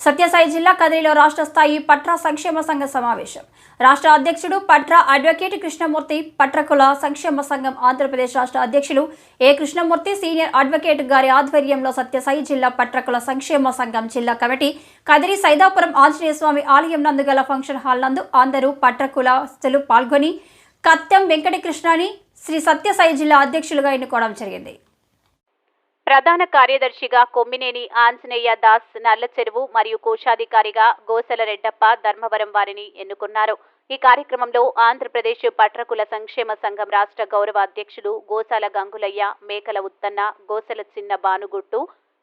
సత్యసాయి జిల్లా కదిరిలో రాష్ట్ర స్థాయి పట్రా సంక్షేమ సంఘ సమావేశం. రాష్ట్ర అధ్యక్షుడు పట్రా అడ్వకేట్ కృష్ణమూర్తి, పట్రకుల సంక్షేమ సంఘం ఆంధ్రప్రదేశ్ రాష్ట్ర అధ్యక్షులు ఏ కృష్ణమూర్తి, సీనియర్ అడ్వకేట్ గారి ఆధ్వర్యంలో సత్యసాయి జిల్లా పట్రకుల సంక్షేమ సంఘం జిల్లా కమిటీ కదిరి సైదాపురం ఆంజనేయ స్వామి ఆలయం నందు గల ఫంక్షన్ హాల్ నందు అందరూ పట్రకులస్తులు పాల్గొని కత్తెం వెంకటకృష్ణని శ్రీ సత్యసాయి జిల్లా అధ్యక్షులుగా ఎన్నుకోవడం జరిగింది. ప్రధాన కార్యదర్శిగా కొమ్మినేని ఆంజనేయ దాస్ నల్లచెరువు మరియు కోశాధికారిగా గోసల రెడ్డప్ప ధర్మవరం వారిని ఎన్నుకున్నారు. ఈ కార్యక్రమంలో ఆంధ్రప్రదేశ్ పట్రకుల సంక్షేమ సంఘం రాష్ట్ర గౌరవ అధ్యక్షుడు గోసాల గంగులయ్య, మేకల ఉత్తన్న, గోసల చిన్న బానుగుట్టు,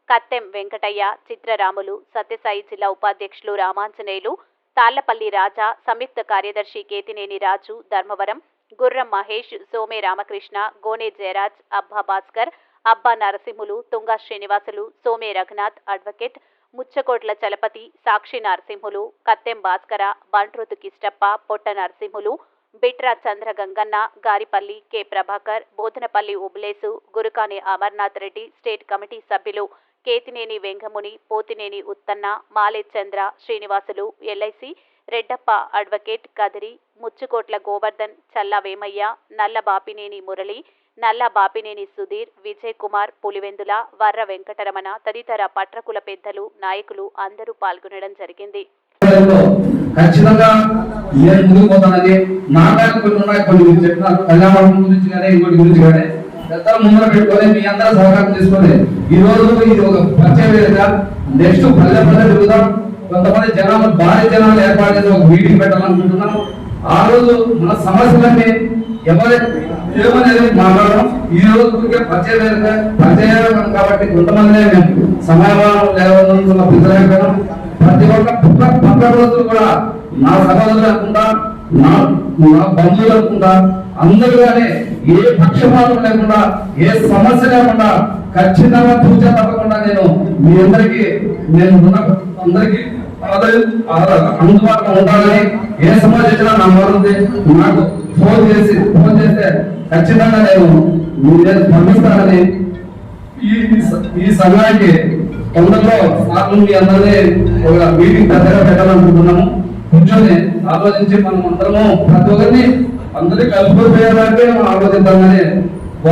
కత్తెం వెంకటయ్య, చిత్రరాములు, సత్యసాయి జిల్లా ఉపాధ్యక్షులు రామాంజనేయులు, తాళ్లపల్లి రాజా, సంయుక్త కార్యదర్శి కేతినేని రాజు ధర్మవరం, గుర్రం మహేష్, సోమే రామకృష్ణ, గోనే Jayaraj, Abba Bhaskar, Abba Narasimhulu, Tunga Srinivasulu, Some Raghunath advocate, Muchchakotla Chalapathi, Sakshi Narasimhulu, Kattem Bhaskara, Bantrothu Kishtappa, Potta Narasimhulu, Bitra Chandra Ganganna, Garipalli K Prabhakar, Bodhanapalli Ublesu, Gurukani Amarnath Reddy, state committee సభ్యులు కేతినేని వెంగముని, పోతినేని ఉత్తన్న, మాలే చంద్ర, శ్రీనివాసులు, ఎల్ఐసి రెడ్డప్ప అడ్వకేట్ కదిరి, ముచ్చుకోట్ల గోవర్ధన్, చల్లా వేమయ్య, నల్ల బాపినేని మురళి, నల్ల బాపినేని సుధీర్, విజయ్ కుమార్, పులివెందుల, వర్ర వెంకటరమణ తదితర పట్రకుల పెద్దలు, నాయకులు అందరూ పాల్గొనడం జరిగింది. ఖచ్చితంగా నేను ముందుకు పోతానని నాటకాలు కొన్ని ఉన్నాయి. కొన్ని మీరు చెప్పిన కళ్యాణం గురించి కానీ ఇంకోటి గురించి కానీ పెద్దలు ముందర పెట్టుకొని మీ అందరూ సహకారం తీసుకొని ఈ రోజు ఇది ఒక పరిచయ వేదిక. నెక్స్ట్ పల్లె తిరుగుతాం. కొంతమంది జనాలు భారీ జనాలు ఏర్పాటు చేసి ఒక మీటింగ్ పెట్టాలనుకుంటున్నాం. ఆ రోజు మన సమస్యలన్నీ ఏమనేది మాట్లాడడం. ఈ రోజు పరిచయ వేదిక పరిచయం కాబట్టి కొంతమంది సమయమానం లేవనుకున్న పిల్లలు ప్రతి ఒక్క పక్క రోజులు కూడా నా సహోదరులు అనుకుంటా, నా బంధువులు అనుకుంటా అందరూ కానీ ఏ పక్షపాతం లేకుండా, ఏ సమస్య లేకుండా ఖచ్చితంగా పూజ తప్పకుండా నేను మీ అందరికీ అందరికీ అందుబాటులో ఉండాలని, ఏ సమస్య వచ్చినా నా మొదటి నాకు ఫోన్ చేస్తే ఖచ్చితంగా నేను స్పందిస్తానని ఈ సమయానికి తొందరలో సార్లు మీ అందరినీ ఒక మీటింగ్ పెద్దగా పెట్టాలనుకుంటున్నాము. కూర్చొని ఆలోచించి మనం అందరము ప్రతి ఒక్కరిని అందరినీ కలుపుకోపోయేలాగే మనం ఆలోచిద్దామని